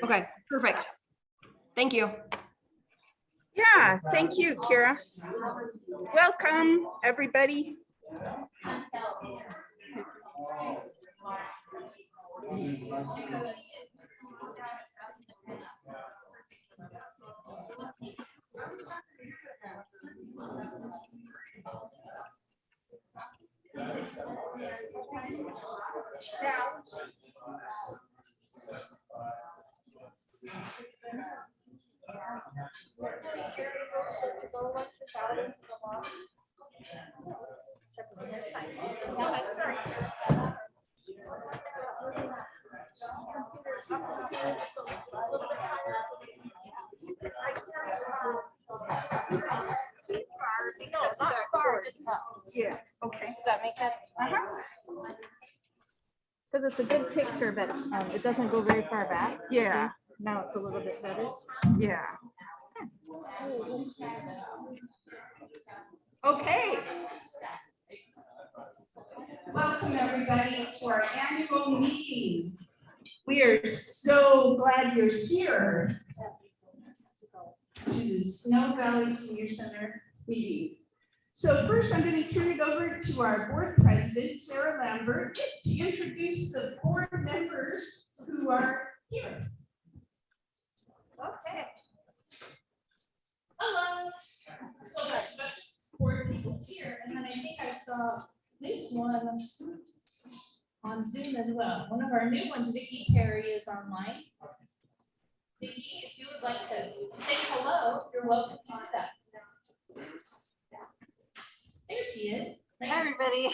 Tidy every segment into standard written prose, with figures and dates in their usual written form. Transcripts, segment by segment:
Okay, perfect. Thank you. Yeah, thank you, Kira. Welcome, everybody. Yeah, okay. Does that make sense? Because it's a good picture, but it doesn't go very far back. Yeah, Now it's a little bit better. yeah. Okay. Welcome, everybody, to our annual meeting. We are so glad you're here to the Sno-Valley Senior Center meeting. So first, I'm going to turn it over to our board president, Sarah Lambert, to introduce the board members who are here. Okay. Hello. So much board people here, and then I think I saw at least one on Zoom as well. One of our new ones, Vicki Perry, is online. Vicki, if you would like to say hello, you're welcome to do that. There she is. Hi, everybody.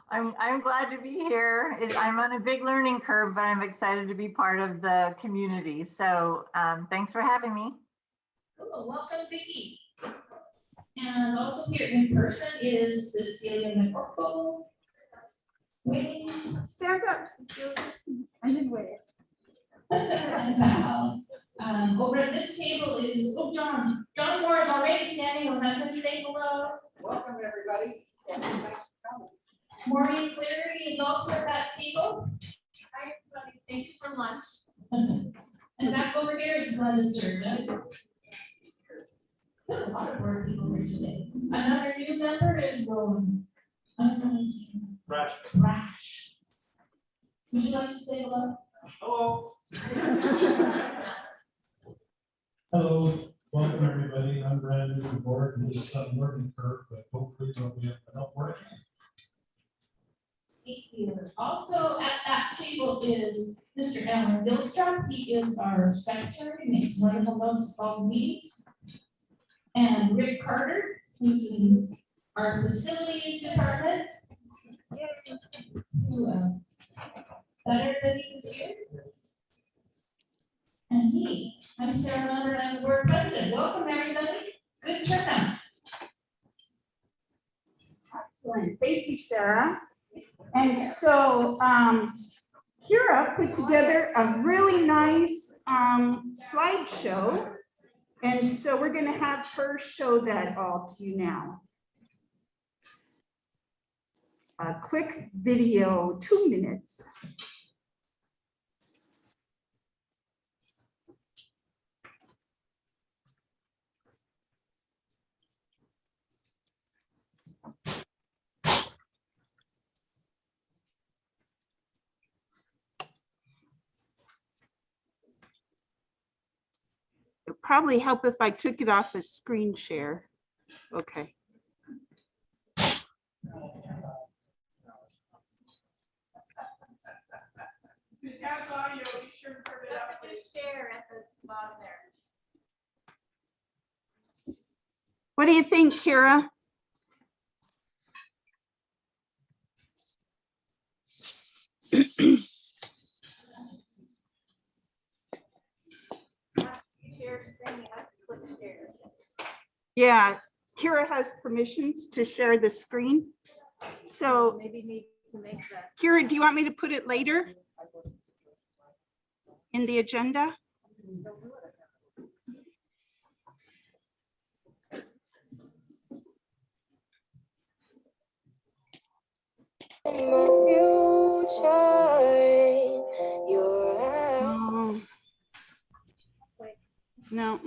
I'm glad to be here. I'm on a big learning curve, but I'm excited to be part of the community. So thanks for having me. Cool. Welcome, Vicki. And also here in person is Cecilia McCorkle. Wayne. Stand up, Cecilia, and then wave. And Val. Over at this table is, oh, John. John Moore is already standing. I'm not going to say hello. Welcome, everybody. Maureen Cleary is also at that table. Hi, everybody. Thank you for lunch. And back over here is Linda Sturgis. Got a lot of board people here today. Another new member is Rowan. Rash. Would you like to say hello? Hello. Hello, welcome everybody. I'm brand new to the board and just learning curve, but hopefully it'll be enough work. Thank you. Also at that table is Mr. Alan Billstrop. He is our secretary, makes wonderful notes of all meetings. And Rick Carter, who's in our facilities department. Who else? That everybody is here? And me, I'm Sarah Lambert, I'm the board president. Welcome, everybody. Good turnout. Excellent, thank you, Sarah. And so Kira put together a really nice slideshow. And so we're going to have her show that all to you now. A quick video, 2 minutes. It'd probably help if I took it off the screen share. Okay. If that's audio, be sure to turn it up. Share at the bottom there. What do you think, Kira? Yeah, Kira has permissions to share the screen. So Maybe need to make that. Kira, do you want me to put it later in the agenda? My future in your hands. No.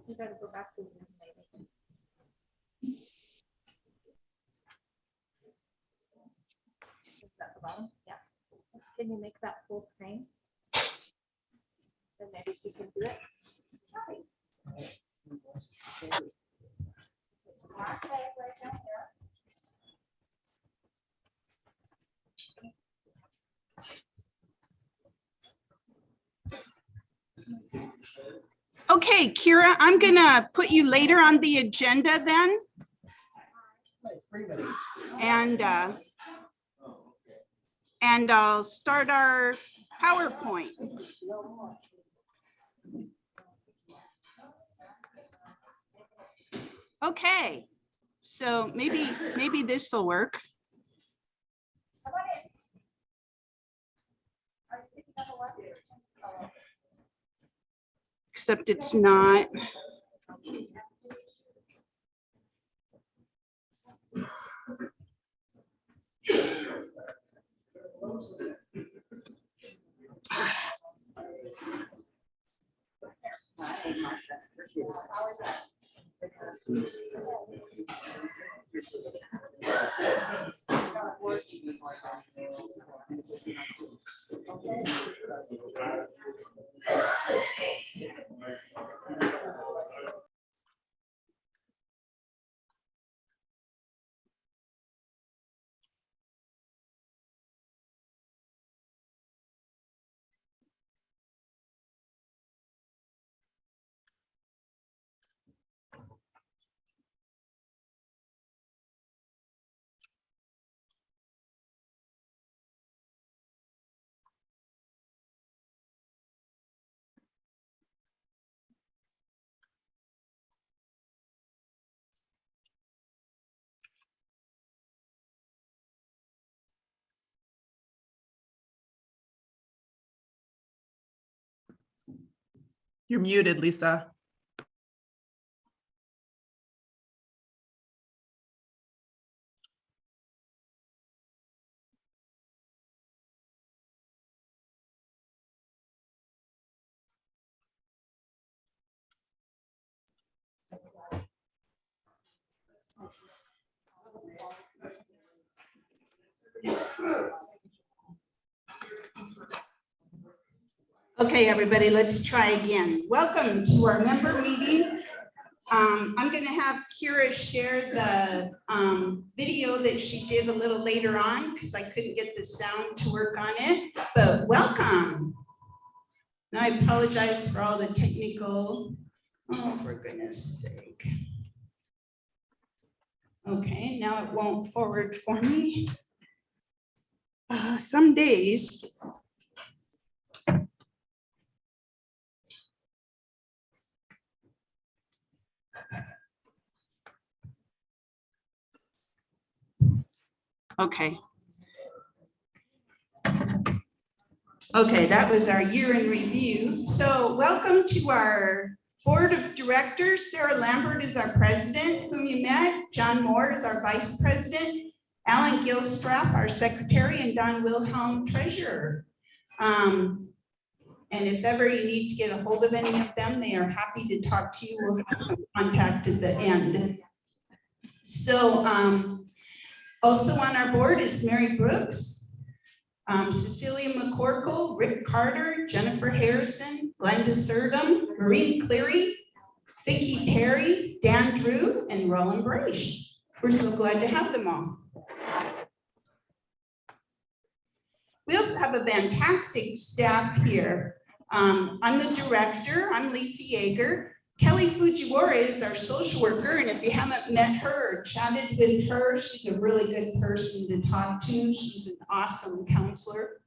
You gotta go back to Zoom maybe. Is that the bottom? Yeah. Can you make that full screen? Then maybe she can do it. Right. Okay, Kira, I'm gonna put you later on the agenda then. And I'll start our PowerPoint. Okay, so maybe this will work. Except it's not. You're muted, Lisa. Okay, everybody, let's try again. Welcome to our member meeting. I'm going to have Kira share the video that she did a little later on because I couldn't get the sound to work on it, but welcome. Now I apologize for all the technical, oh, for goodness sake. Okay, now it won't forward for me. Some days. Okay. Okay, that was our year in review. So welcome to our board of directors. Sarah Lambert is our president, whom you met. John Moore is our vice president. Alan Gilstrap, our secretary, and Don Wilhelm, treasurer. And if ever you need to get a hold of any of them, they are happy to talk to you. We'll have some contact at the end. So also on our board is Mary Brooks, Cecilia McCorkle, Rick Carter, Jennifer Harrison, Glenda Surdum, Maureen Cleary, Vicki Perry, Dan Drew, and Roland Braish. We're so glad to have them all. We also have a fantastic staff here. I'm the director, I'm Lisa Yeager. Kelly Fujiwara is our social worker, and if you haven't met her or chatted with her, she's a really good person to talk to. She's an awesome counselor.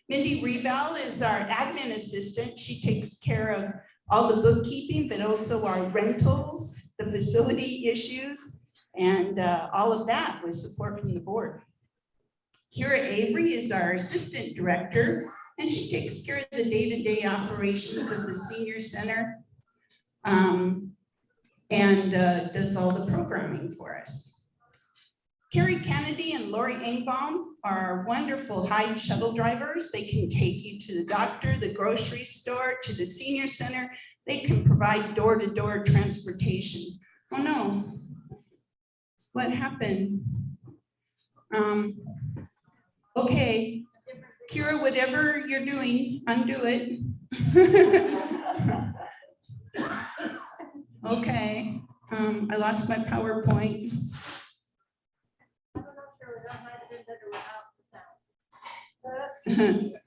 Mindy Rebel is our admin assistant. She takes care of all the bookkeeping, but also our rentals, the facility issues, and all of that with support from the board. Kira Avery is our assistant director, and she takes care of the day-to-day operations of the senior center. And does all the programming for us. Carrie Kennedy and Lori Engbaum are wonderful hide shuttle drivers. They can take you to the doctor, the grocery store, to the senior center. They can provide door-to-door transportation. Oh no, what happened? Okay, Kira, whatever you're doing, undo it. Okay, I lost my PowerPoint.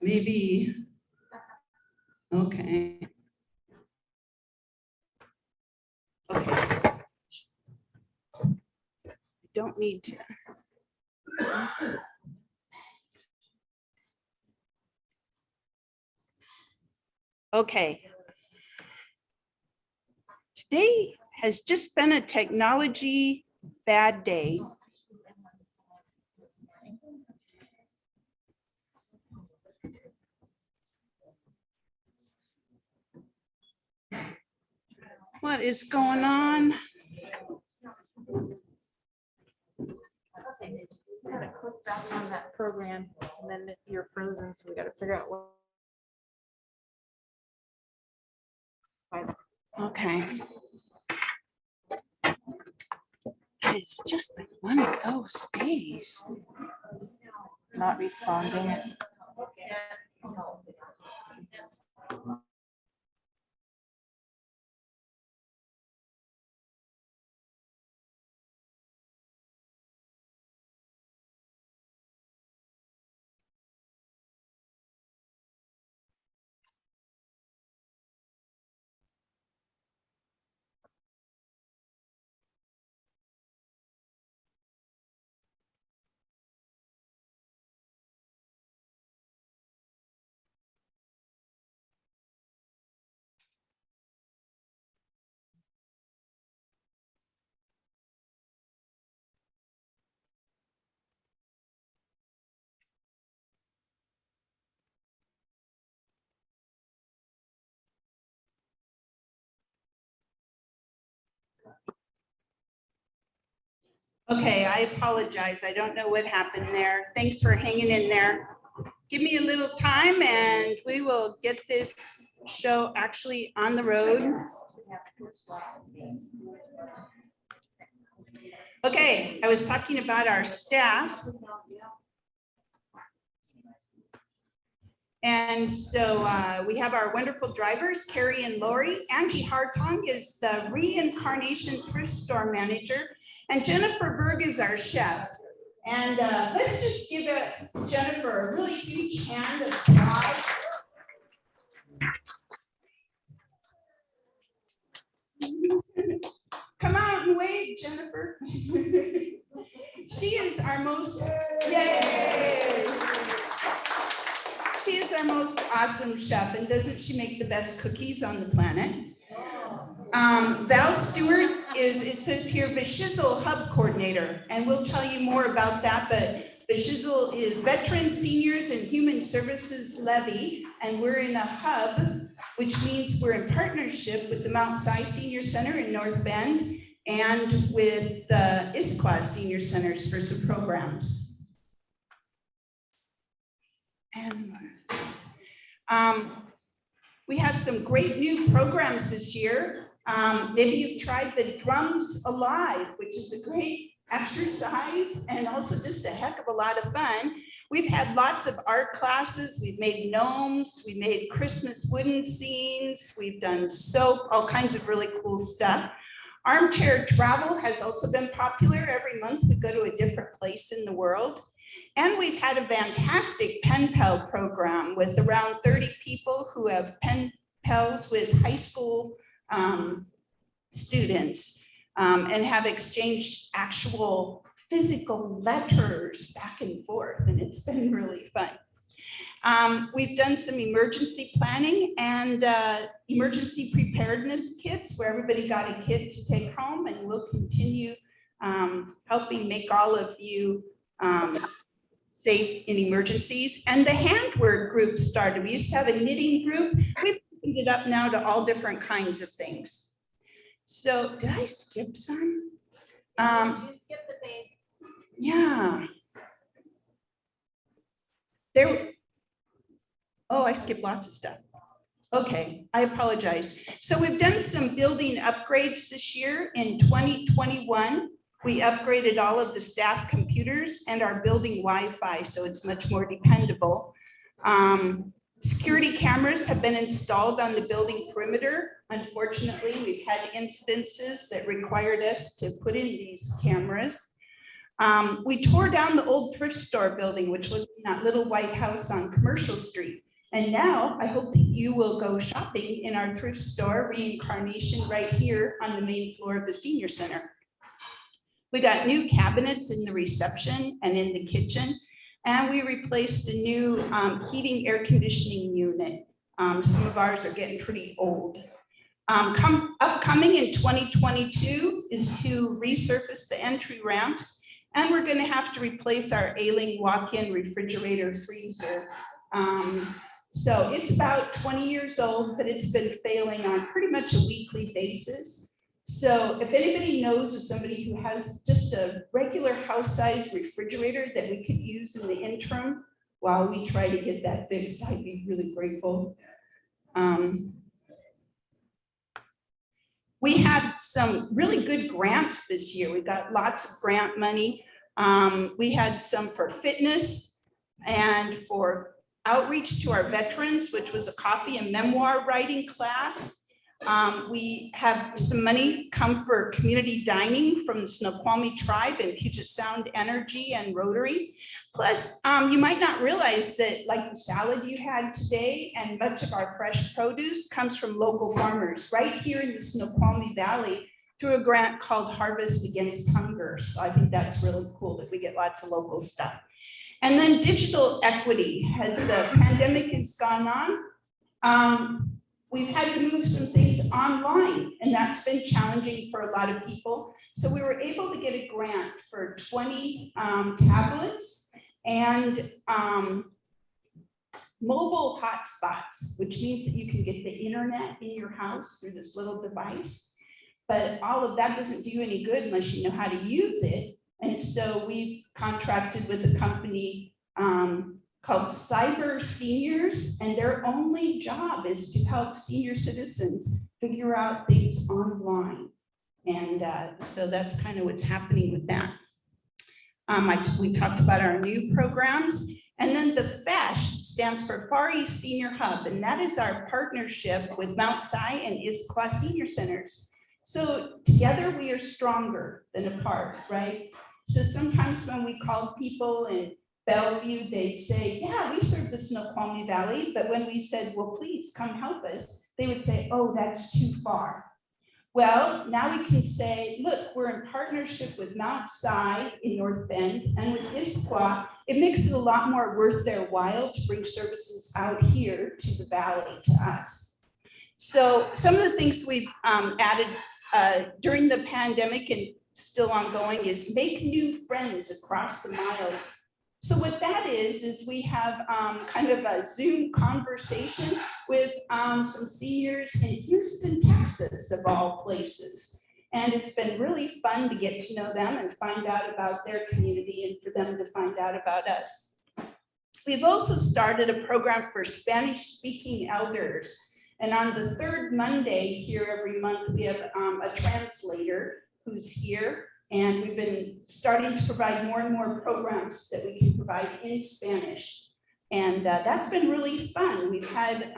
Maybe. Okay. Okay. Don't need to. Okay. Today has just been a technology bad day. What is going on? Okay, I'm gonna click back on that program and then you're frozen, so we gotta figure out what. Okay. It's just been one of those days. Not responding. Okay, I apologize. I don't know what happened there. Thanks for hanging in there. Give me a little time and we will get this show actually on the road. Okay, I was talking about our staff. And so we have our wonderful drivers, Carrie and Lori. Angie Hartong is the reincarnation thrift store manager. And Jennifer Berg is our chef. And let's just give Jennifer a really huge hand of applause. Come out and wave, Jennifer. She is our most, yay! She is our most awesome chef, and doesn't she make the best cookies on the planet? Val Stewart is, it says here, Vishizzle Hub Coordinator, and we'll tell you more about that, but Vishizzle is Veteran Seniors and Human Services Levy, and we're in a hub, which means we're in partnership with the Mount Si Senior Center in North Bend and with the Issaquah Senior Centers for some programs. And we have some great new programs this year. Maybe you've tried the Drums Alive, which is a great exercise and also just a heck of a lot of fun. We've had lots of art classes. We've made gnomes. We made Christmas wooden scenes. We've done soap, all kinds of really cool stuff. Armchair travel has also been popular. Every month we go to a different place in the world. And we've had a fantastic pen pal program with around 30 people who have pen pals with high school students and have exchanged actual physical letters back and forth, and it's been really fun. We've done some emergency planning and emergency preparedness kits where everybody got a kit to take home, and we'll continue helping make all of you safe in emergencies. And the handwork group started. We used to have a knitting group. We've opened it up now to all different kinds of things. So did I skip some? Yeah. There, oh, I skipped lots of stuff. Okay, I apologize. So we've done some building upgrades this year. In 2021, we upgraded all of the staff computers and our building Wi-Fi, so it's much more dependable. Security cameras have been installed on the building perimeter. Unfortunately, we've had incidences that required us to put in these cameras. We tore down the old thrift store building, which was in that little white house on Commercial Street. And now I hope that you will go shopping in our thrift store, Reincarnation, right here on the main floor of the senior center. We got new cabinets in the reception and in the kitchen, and we replaced a new heating air conditioning unit. Some of ours are getting pretty old. Upcoming in 2022 is to resurface the entry ramps, and we're gonna have to replace our ailing walk-in refrigerator freezer. So it's about 20 years old, but it's been failing on pretty much a weekly basis. So if anybody knows of somebody who has just a regular house-sized refrigerator that we could use in the interim while we try to get that fixed, I'd be really grateful. We had some really good grants this year. We got lots of grant money. We had some for fitness and for outreach to our veterans, which was a coffee and memoir writing class. We have some money come for community dining from the Snoqualmie tribe and Puget Sound Energy and Rotary. Plus, you might not realize that like the salad you had today and much of our fresh produce comes from local farmers right here in the Snoqualmie Valley through a grant called Harvest Against Hunger. So I think that's really cool that we get lots of local stuff. And then digital equity, as the pandemic has gone on, we've had to move some things online, and that's been challenging for a lot of people. So we were able to get a grant for 20 tablets and mobile hotspots, which means that you can get the internet in your house through this little device. But all of that doesn't do you any good unless you know how to use it. And so we've contracted with a company called Cyber Seniors, and their only job is to help senior citizens figure out things online. And so that's kind of what's happening with that. We talked about our new programs, and then the FASH stands for Far East Senior Hub, and that is our partnership with Mount Si and Issaquah Senior Centers. So together we are stronger than apart, right? So sometimes when we called people in Bellevue, they'd say, yeah, we serve the Snoqualmie Valley. But when we said, well, please come help us, they would say, oh, that's too far. Well, now we can say, look, we're in partnership with Mount Si in North Bend and with Issaquah. It makes it a lot more worth their while to bring services out here to the valley, to us. So some of the things we've added during the pandemic and still ongoing is make new friends across the miles. So what that is we have kind of a Zoom conversation with some seniors in Houston, Texas, of all places. And it's been really fun to get to know them and find out about their community and for them to find out about us. We've also started a program for Spanish-speaking elders. And on the third Monday here every month, we have a translator who's here. And we've been starting to provide more and more programs that we can provide in Spanish. And that's been really fun. We've had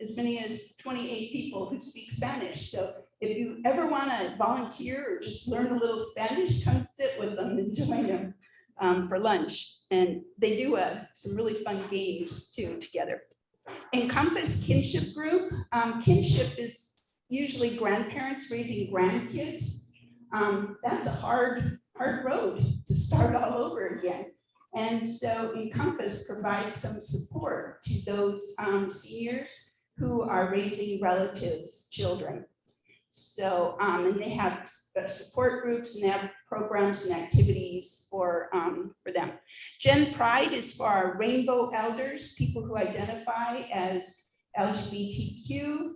as many as 28 people who speak Spanish. So if you ever want to volunteer or just learn a little Spanish, come sit with them and join them for lunch. And they do some really fun games too together. Encompass Kinship Group. Kinship is usually grandparents raising grandkids. That's a hard road to start all over again. And so Encompass provides some support to those seniors who are raising relatives' children. So, and they have support groups and they have programs and activities for them. Gen Pride is for our rainbow elders, people who identify as LGBTQ.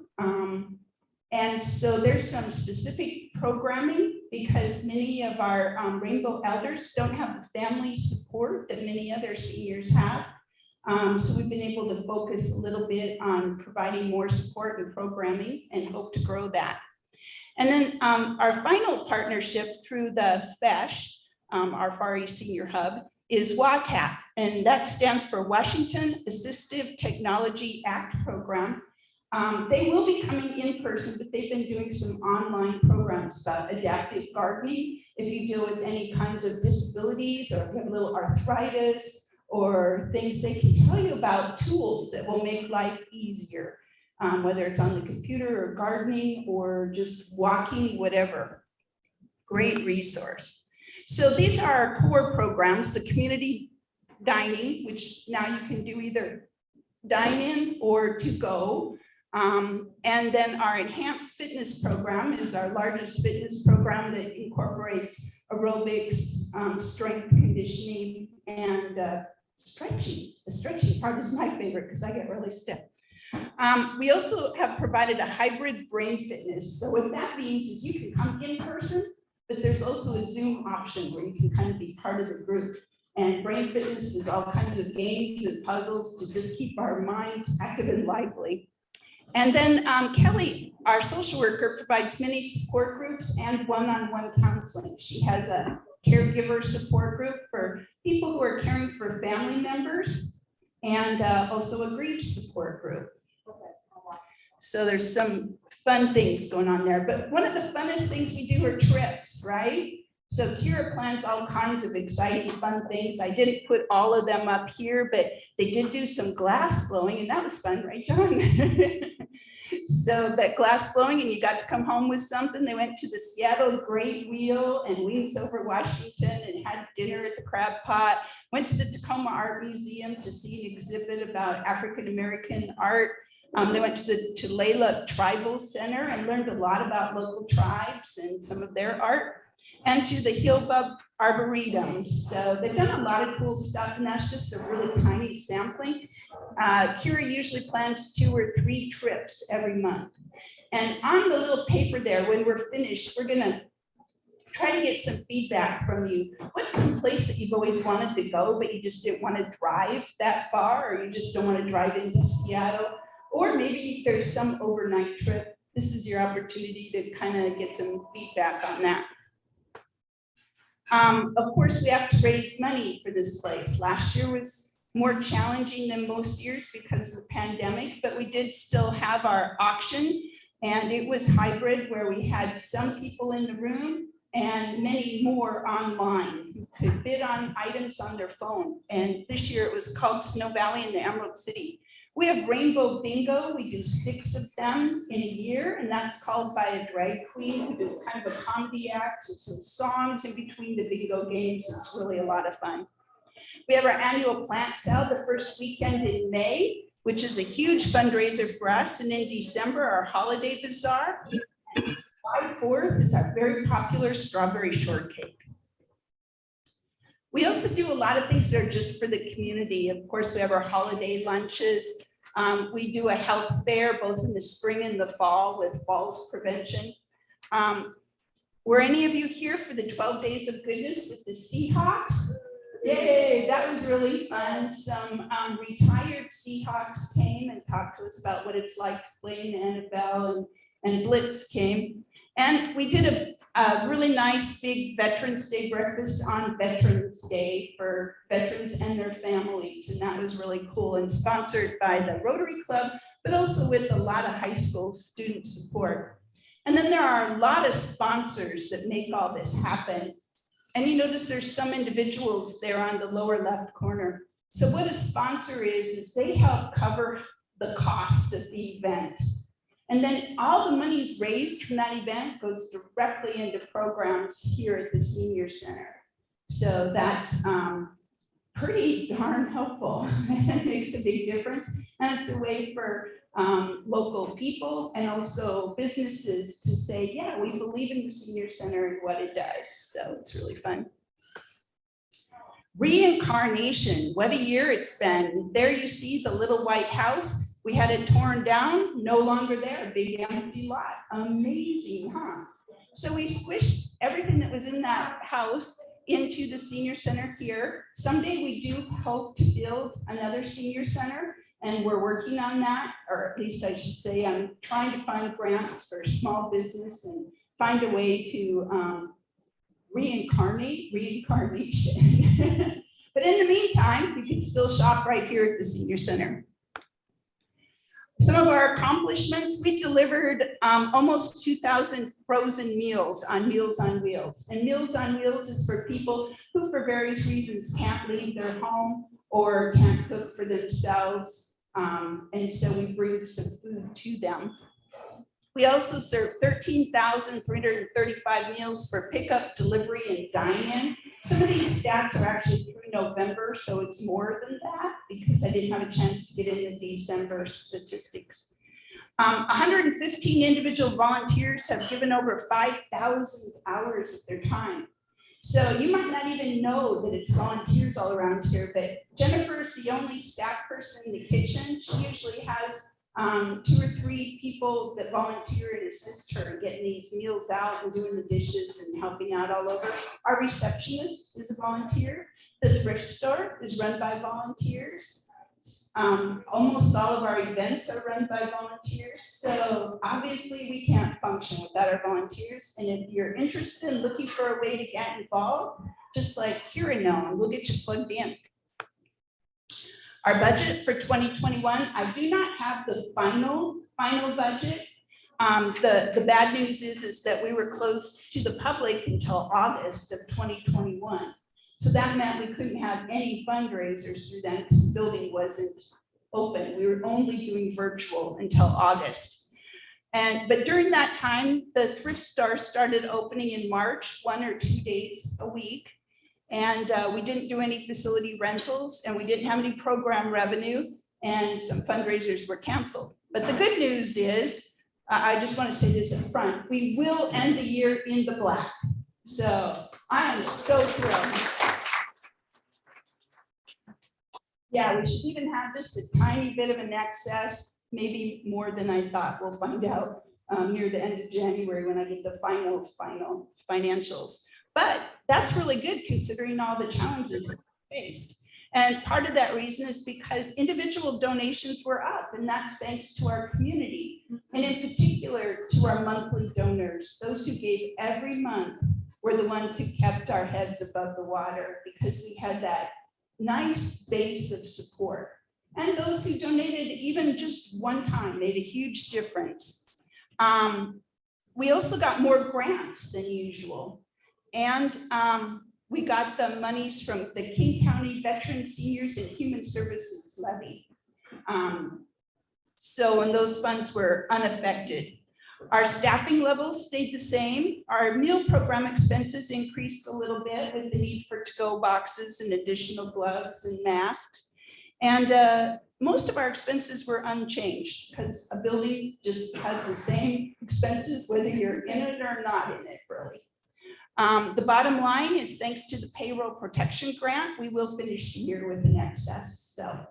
And so there's some specific programming because many of our Rainbow elders don't have the family support that many other seniors have. So we've been able to focus a little bit on providing more support and programming and hope to grow that. And then our final partnership through the FESH, our Far East Senior Hub, is WATAP, and that stands for Washington Assistive Technology Act Program. They will be coming in person, but they've been doing some online programs about adaptive gardening. If you deal with any kinds of disabilities or if you have a little arthritis or things, they can tell you about tools that will make life easier, whether it's on the computer or gardening or just walking, whatever. Great resource. So these are our core programs, the community dining, which now you can do either dine in or to go. And then our enhanced fitness program is our largest fitness program that incorporates aerobics, strength conditioning, and stretching. The stretching part is my favorite because I get really stiff. We also have provided a hybrid brain fitness. So what that means is you can come in person, but there's also a Zoom option where you can kind of be part of the group. And brain fitness is all kinds of games and puzzles to just keep our minds active and lively. And then Kelly, our social worker, provides many support groups and one-on-one counseling. She has a caregiver support group for people who are caring for family members and also a grief support group. So there's some fun things going on there, but one of the funnest things we do are trips, right? So Kira plans all kinds of exciting, fun things. I didn't put all of them up here, but they did do some glass blowing, and that was fun, right, John? So that glass blowing, and you got to come home with something. They went to the Seattle Great Wheel and Wings Over Washington and had dinner at the Crab Pot. Went to the Tacoma Art Museum to see an exhibit about African-American art. They went to the Tulalip Tribal Center and learned a lot about local tribes and some of their art, and to the Hillbub Arboretum. So they've done a lot of cool stuff, and that's just a really tiny sampling. Kira usually plans 2 or 3 trips every month. And on the little paper there, when we're finished, we're gonna try to get some feedback from you. What's some place that you've always wanted to go, but you just didn't want to drive that far, or you just don't want to drive into Seattle? Or maybe there's some overnight trip. This is your opportunity to kind of get some feedback on that. Of course, we have to raise money for this place. Last year was more challenging than most years because of the pandemic, but we did still have our auction, and it was hybrid where we had some people in the room and many more online who could bid on items on their phone. And this year it was called Sno-Valley in the Emerald City. We have Rainbow Bingo. We do 6 of them in a year, and that's called by a drag queen who does kind of a comedy act and some songs in between the bingo games. It's really a lot of fun. We have our annual plant sale the first weekend in May, which is a huge fundraiser for us. And in December, our holiday bazaar. July 4th is our very popular strawberry shortcake. We also do a lot of things that are just for the community. Of course, we have our holiday lunches. We do a health fair both in the spring and the fall with falls prevention. Were any of you here for the 12 Days of Goodness with the Seahawks? Yay, that was really fun. Some retired Seahawks came and talked to us about what it's like to play in the NFL, and Blitz came. And we did a really nice big Veterans Day breakfast on Veterans Day for veterans and their families. And that was really cool and sponsored by the Rotary Club, but also with a lot of high school student support. And then there are a lot of sponsors that make all this happen. And you notice there's some individuals there on the lower left corner. So what a sponsor is they help cover the cost of the event. And then all the monies raised from that event goes directly into programs here at the Senior Center. So that's pretty darn helpful. It makes a big difference. And it's a way for local people and also businesses to say, yeah, we believe in the Senior Center and what it does. So it's really fun. Reincarnation, what a year it's been. There you see the little white house. We had it torn down, no longer there, big empty lot. Amazing, huh? So we squished everything that was in that house into the senior center here. Someday we do hope to build another senior center, and we're working on that, or at least I should say I'm trying to find grants for small business and find a way to reincarnation. But in the meantime, you can still shop right here at the senior center. Some of our accomplishments, we delivered almost 2,000 frozen meals on Meals on Wheels. And Meals on Wheels is for people who for various reasons can't leave their home or can't cook for themselves. And so we bring some food to them. We also serve 13,335 meals for pickup, delivery, and dine-in. Some of these stats are actually through November, so it's more than that because I didn't have a chance to get into December statistics. 115 individual volunteers have given over 5,000 hours of their time. So you might not even know that it's volunteers all around here, but Jennifer's the only staff person in the kitchen. She usually has 2 or 3 people that volunteer and assist her in getting these meals out and doing the dishes and helping out all over. Our receptionist is a volunteer. The thrift store is run by volunteers. Almost all of our events are run by volunteers. So obviously we can't function without our volunteers. And if you're interested in looking for a way to get involved, just like Kira know, and we'll get you plugged in. Our budget for 2021, I do not have the final budget. The bad news is that we were closed to the public until August of 2021. So that meant we couldn't have any fundraisers through then because the building wasn't open. We were only doing virtual until August. But during that time, the thrift store started opening in March, 1 or 2 days a week. And we didn't do any facility rentals and we didn't have any program revenue and some fundraisers were canceled. But the good news is, I just want to say this up front, we will end the year in the black. So I am so thrilled. Yeah, we should even have just a tiny bit of an excess, maybe more than I thought. We'll find out near the end of January when I get the final financials. But that's really good considering all the challenges we faced. And part of that reason is because individual donations were up, and that's thanks to our community. And in particular to our monthly donors. Those who gave every month were the ones who kept our heads above the water because we had that nice base of support. And those who donated even just one time made a huge difference. We also got more grants than usual. And we got the monies from the King County Veteran Seniors and Human Services Levy. And those funds were unaffected. Our staffing levels stayed the same. Our meal program expenses increased a little bit with the need for to-go boxes and additional gloves and masks. And most of our expenses were unchanged because a building just has the same expenses whether you're in it or not in it, really. The bottom line is thanks to the payroll protection grant, we will finish the year with an excess. So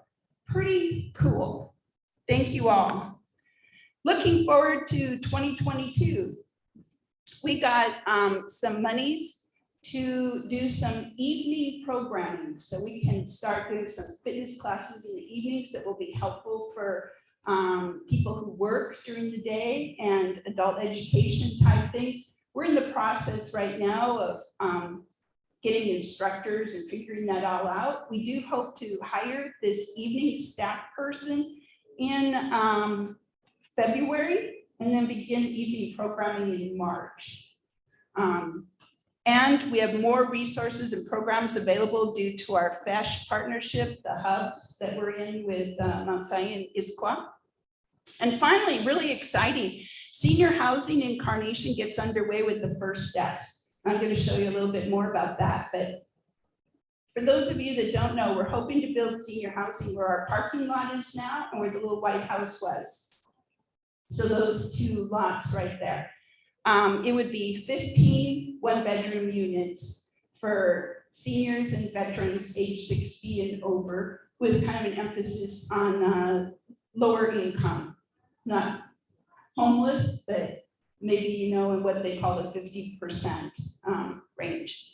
pretty cool. Thank you all. Looking forward to 2022. We got some monies to do some evening programming. So we can start doing some fitness classes in the evenings that will be helpful for people who work during the day and adult education type things. We're in the process right now of getting instructors and figuring that all out. We do hope to hire this evening staff person in February and then begin evening programming in March. And we have more resources and programs available due to our FESH partnership, the hubs that we're in with Mount Zion Issaquah. And finally, really exciting, senior housing incarnation gets underway with the first steps. I'm going to show you a little bit more about that. But for those of you that don't know, we're hoping to build senior housing where our parking lot is now and where the little white house was. So those 2 lots right there. It would be 15 one-bedroom units for seniors and veterans age 60 and over, with kind of an emphasis on lower income, not homeless, but maybe, you know, in what they call the 50% range.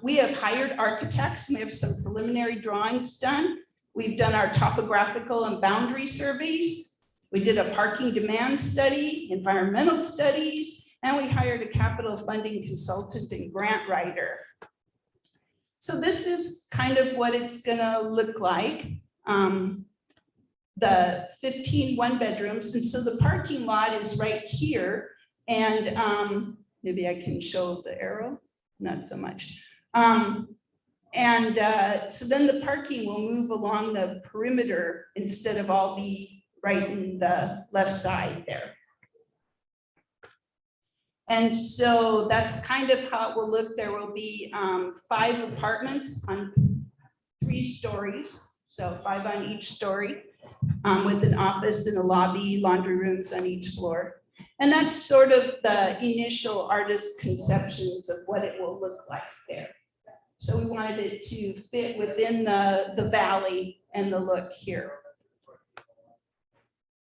We have hired architects, and we have some preliminary drawings done. We've done our topographical and boundary surveys. We did a parking demand study, environmental studies, and we hired a capital funding consultant and grant writer. So this is kind of what it's gonna look like. The 15 one-bedrooms, and so the parking lot is right here, and maybe I can show the arrow, not so much. So then the parking will move along the perimeter instead of all be right in the left side there. And so that's kind of how it will look. There will be 5 apartments on 3 stories, so 5 on each story, with an office and a lobby, laundry rooms on each floor. And that's sort of the initial artist conceptions of what it will look like there. So we wanted it to fit within the valley and the look here.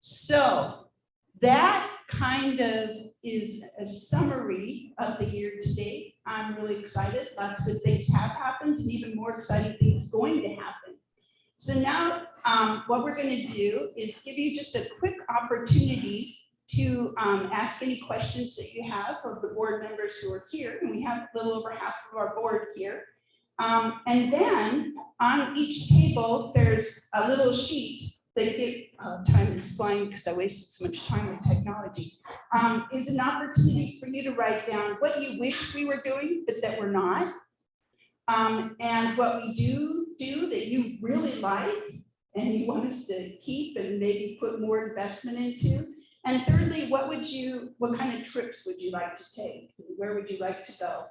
So that kind of is a summary of the year to date. I'm really excited. Lots of things have happened, and even more exciting things going to happen. So now what we're going to do is give you just a quick opportunity to ask any questions that you have of the board members who are here. And we have a little over half of our board here. And then on each table, there's a little sheet that time is flying because I wasted so much time with technology, is an opportunity for you to write down what you wish we were doing, but that we're not. And what we do that you really like and you want us to keep and maybe put more investment into. And thirdly, what kind of trips would you like to take? Where would you like to go?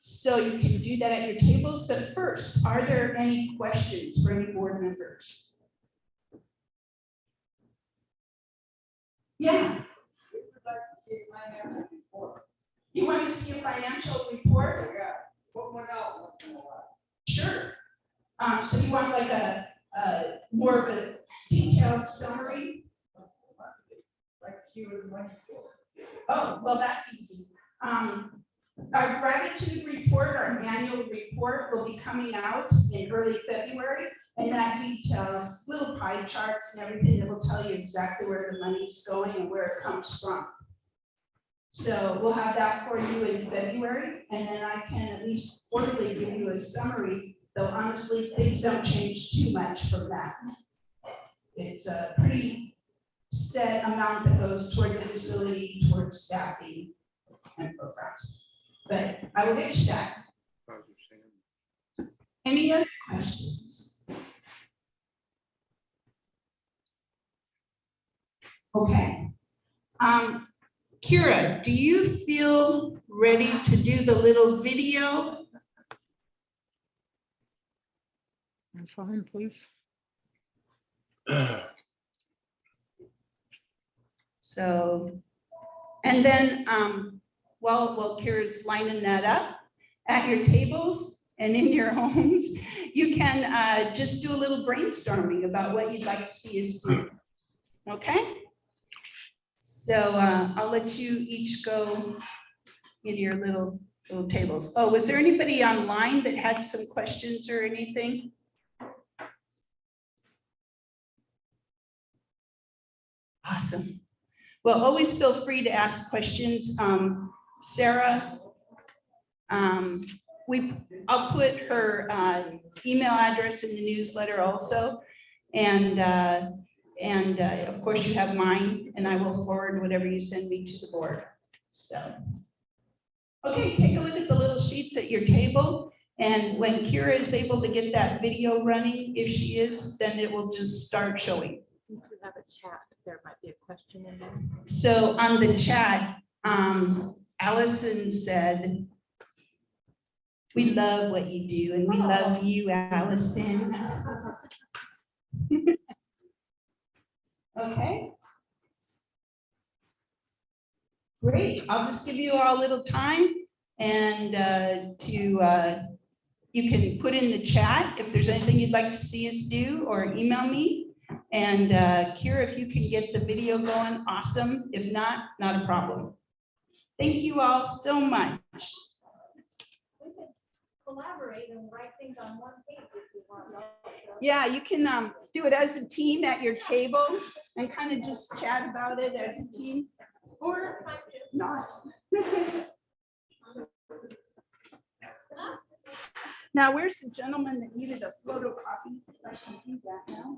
So you can do that at your tables, but first, are there any questions for any board members? Yeah. You want to see a financial report? Yeah. Put one out once in a while. Sure. So you want like a more of a detailed summary? Like you would want to. Oh, well, that's easy. Our gratitude report, our annual report, will be coming out in early February, and that details little pie charts and everything that will tell you exactly where the money is going and where it comes from. So we'll have that for you in February, and then I can at least quarterly give you a summary, though honestly, things don't change too much from that. It's a pretty set amount that goes toward the facility, towards staffing and programs. But I will get you that. Any other questions? Okay. Kira, do you feel ready to do the little video? I'm fine, please. So, and then while Kira's lining that up, at your tables and in your homes, you can just do a little brainstorming about what you'd like to see us do. Okay? So I'll let you each go in your little tables. Oh, was there anybody online that had some questions or anything? Awesome. Well, always feel free to ask questions. Sarah, I'll put her email address in the newsletter also. And of course you have mine, and I will forward whatever you send me to the board. So, okay, take a look at the little sheets at your table. And when Kira is able to get that video running, if she is, then it will just start showing. You could have a chat. There might be a question in there. So on the chat, Allison said, "We love what you do, and we love you, Allison." Okay. Great. I'll just give you all a little time, And you can put in the chat if there's anything you'd like to see us do, or email me. And Kira, if you can get the video going, awesome. If not, not a problem. Thank you all so much. We can collaborate and write things on one page if you want. Yeah, you can do it as a team at your table and kind of just chat about it as a team, or not. Now, where's the gentleman that needed a photocopy? I can do that now.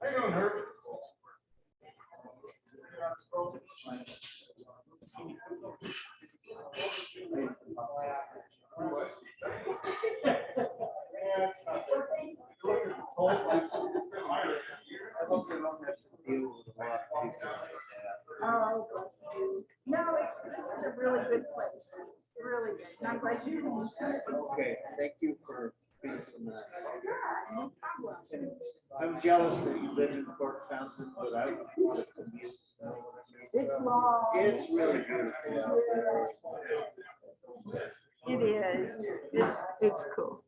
How you doing, Herb? Oh, bless you. No, this is a really good place. Really good. And I'm glad you came. Okay, thank you for being so nice. No problem. I'm jealous that you live in Port Townsend, but I want to commute. It's long. It's really beautiful out there. It is. It's cool.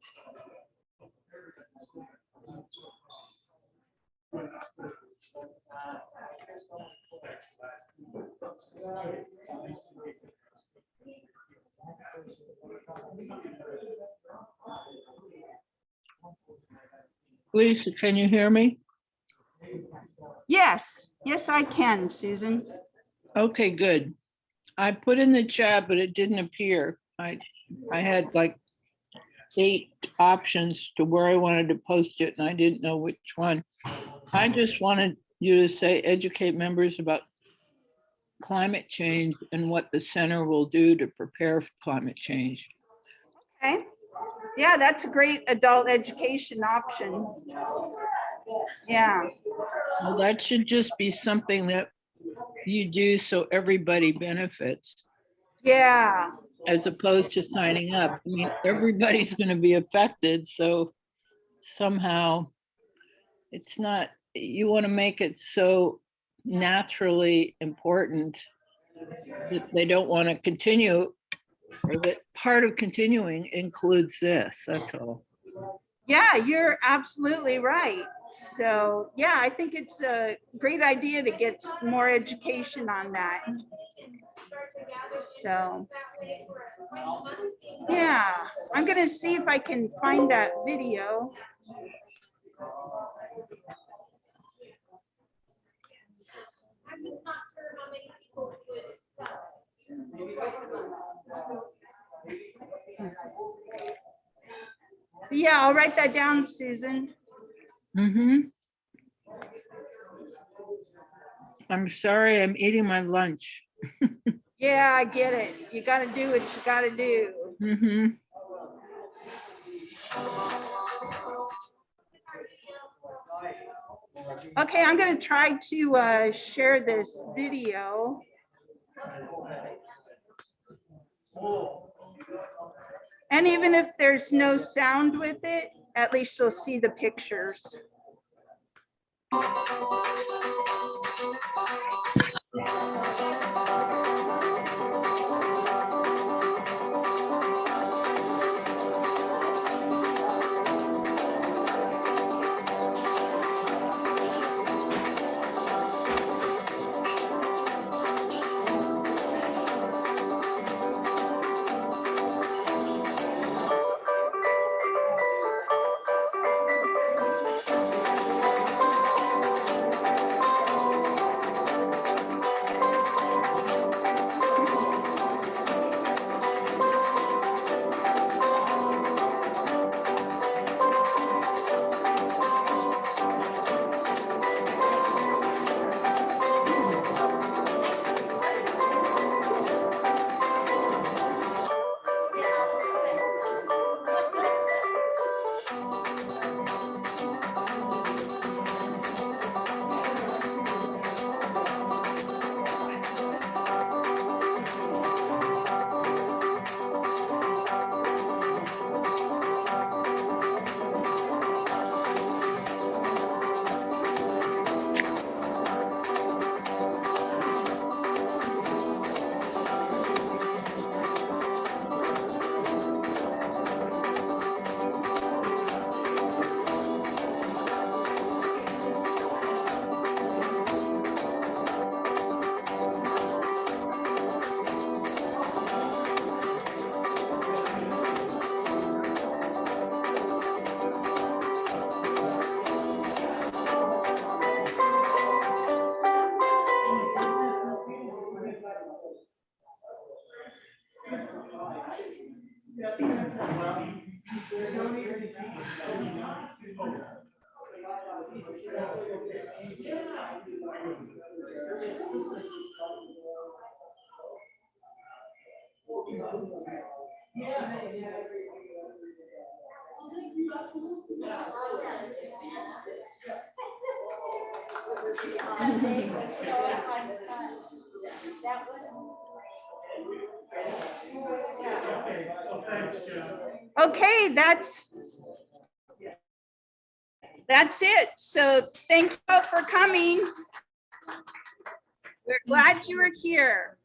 Lisa, can you hear me? Yes, yes, I can, Susan. Okay, good. I put in the chat, but it didn't appear. I had like 8 options to where I wanted to post it, and I didn't know which one. I just wanted you to say, educate members about climate change and what the center will do to prepare for climate change. Okay. Yeah, that's a great adult education option. Yeah. Well, that should just be something that you do so everybody benefits, Yeah. as opposed to signing up. I mean, everybody's going to be affected, so somehow it's not, you want to make it so naturally important, that they don't want to continue, or that part of continuing includes this, that's all. Yeah, you're absolutely right. So, yeah, I think it's a great idea to get more education on that. So, yeah, I'm gonna see if I can find that video. I'm just not sure how many people would. Yeah, I'll write that down, Susan. I'm sorry, I'm eating my lunch. Yeah, I get it. You gotta do what you gotta do. Okay, I'm gonna try to share this video. And even if there's no sound with it, at least you'll see the pictures. Okay, that's it. So thank you all for coming. We're glad you were here.